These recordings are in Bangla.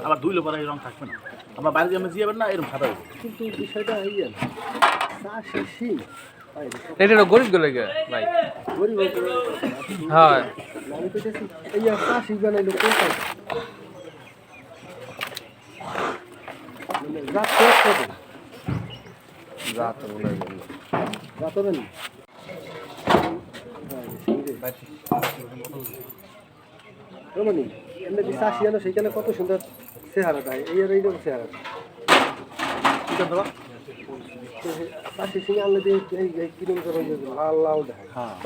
আবার ধুইলে পরে এই রং থাকবে না। আমরা বাইরে দিয়ে জিয়াবেন না এরকম সাদা হবে। কিন্তু বিষয়টা এই যে চা শেষই এটা গরিব গলে গে ভাই গরিব হ্যাঁ আমি তো দেখছি এই চা শেষ বানাইলো কোথায় রাত শেষ করে রাত বলে রাত হবে না রমণী এমনি যে চা শিয়ানো সেইখানে কত সুন্দর চেহারা দেয় এই আর এইরকম চেহারা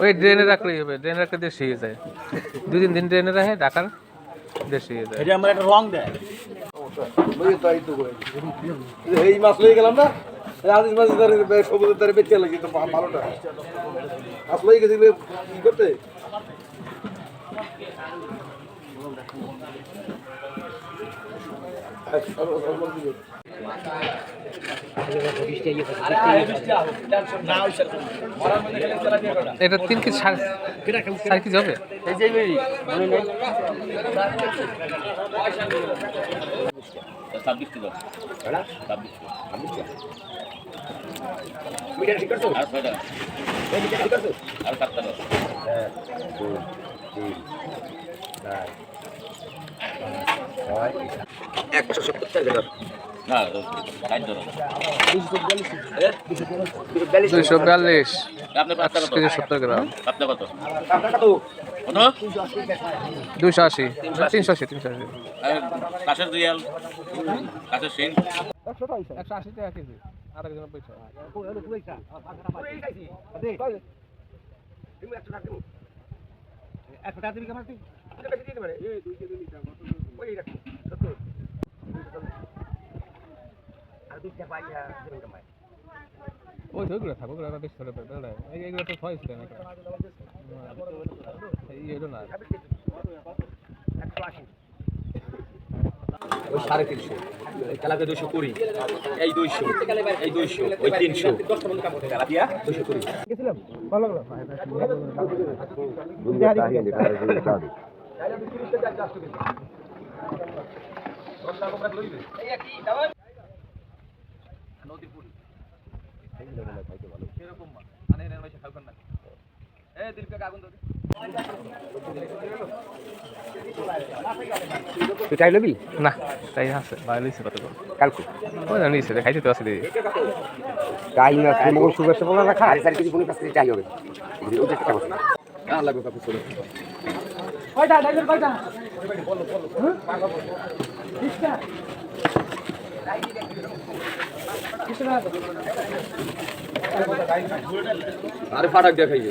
ওই ড্রেনে রাখলেই হবে, ড্রেনে রাখলে দেশে হয়ে যায়, 2-3 দিন ড্রেনে রাখে ঢাকার দেশে হয়ে যায়। এটা আমার একটা রং দেয় এই মাছ লয়ে গেলাম না রাজেশ মাছ সবুজের তারে বেঁচে লাগে কিন্তু ভালোটা মাছ লয়ে গেছি কি করতে এটা 3 কেজি 4 কেজি হবে। এই যে মনে নেই 26 কিলো হ্যাঁ 26 কিলো মিটার ঠিক করছো আর ছয়টা এই মিটার ঠিক করছো আর 7টা 1 2 3 4 170 টাকা না কাট ধরো 242 আপনি 5 কেজি 70 গ্রাম। আপনি কত কত 280 380 কাশের রিয়াল কাশের সিন 180 টাকা কেজি আর একজন পয়সা ওই ওইগুলো থাকো ওগুলো বেশ করে পেলে এইগুলো তো ছয় ছিল না এই এলো না ওই 350 কালাকে 220 এই 200 এই 200 ওই 300 কালাপিয়া 220 গেছিলাম ভালো লাগলো তুই চাই লবি না তাই আছে ভালো হইছে কত কালকে ওই না নিছে খাইতে তো আছে দিদি টাইম আছে মঙ্গল শুভেচ্ছা বলা রাখা আরে স্যার কিছু কোন কাছে চাই হবে ওটা টাকা বসে না লাগবে কাপড় চলে কয়টা ডাইভার কয়টা বলো বলো ঠিকটা আরে ফাটাক দিয়া খাইবে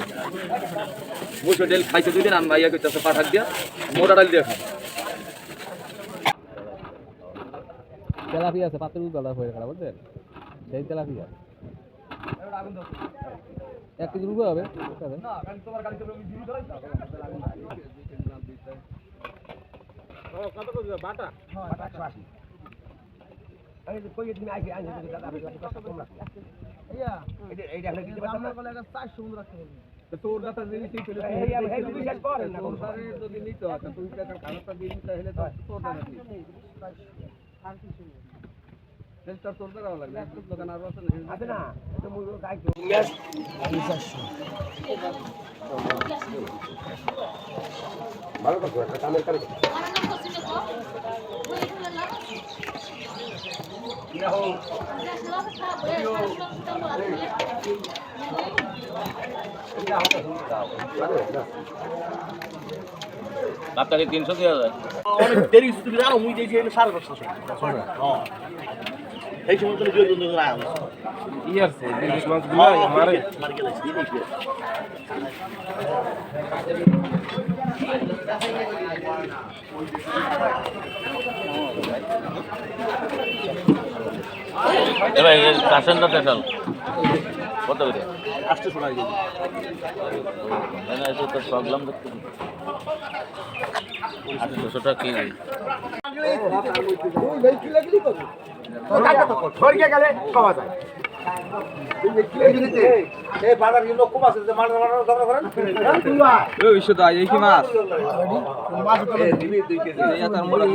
মুসো ডেল খাইছে দুই দিন আন ভাইয়া কইতাছে ফাটাক দিয়া মোটা ডাল দিয়া খাই তেলাপিয়া আছে পাতুল গলা হয়ে গেল বুঝছেন সেই তেলাপিয়া 1 কেজি রুগো হবে না গাড়ি তোমার গাড়ি তো জিরো ধরাইছো কত কত বাটা হ্যাঁ বাটা 180 এই যে কই দিন আগে আইছে দাদা আপনি কষ্ট কম রাখুন আইয়া এইটা আপনি কি আমরা বলে 400 মন রাখতে হবে তো তোর দাতা দিলি তুই চলে এই আমি হেই বিশ্বাস করেন না তোর সারে যদি নিতে হয় তুই টাকা খানাটা দিলি তাহলে তো তোর দাতা আর কিছু নেই সেটা তোর দাতা লাগবে একটু দোকান আর আছে না তো মুই গাই ভালো কথা একটা কামের করে আপনাকে 300 দেওয়া যায় অনেক দেরি তুমি জানো মুই দিয়েছি 550 হ্যাঁ এই সময় তুমি জোর জোর না ইয়ার সে ইলিশ মাছগুলো মারে মার গেছে দিদি এবার কাশেন না তেল কত করে আসতে শোনাই দিই না এটা তো প্রবলেম দেখতে 800 টাকা কেজি গেলে পাওয়া যায় ওই শুধু এই কি মাছ? এই তার মোড়া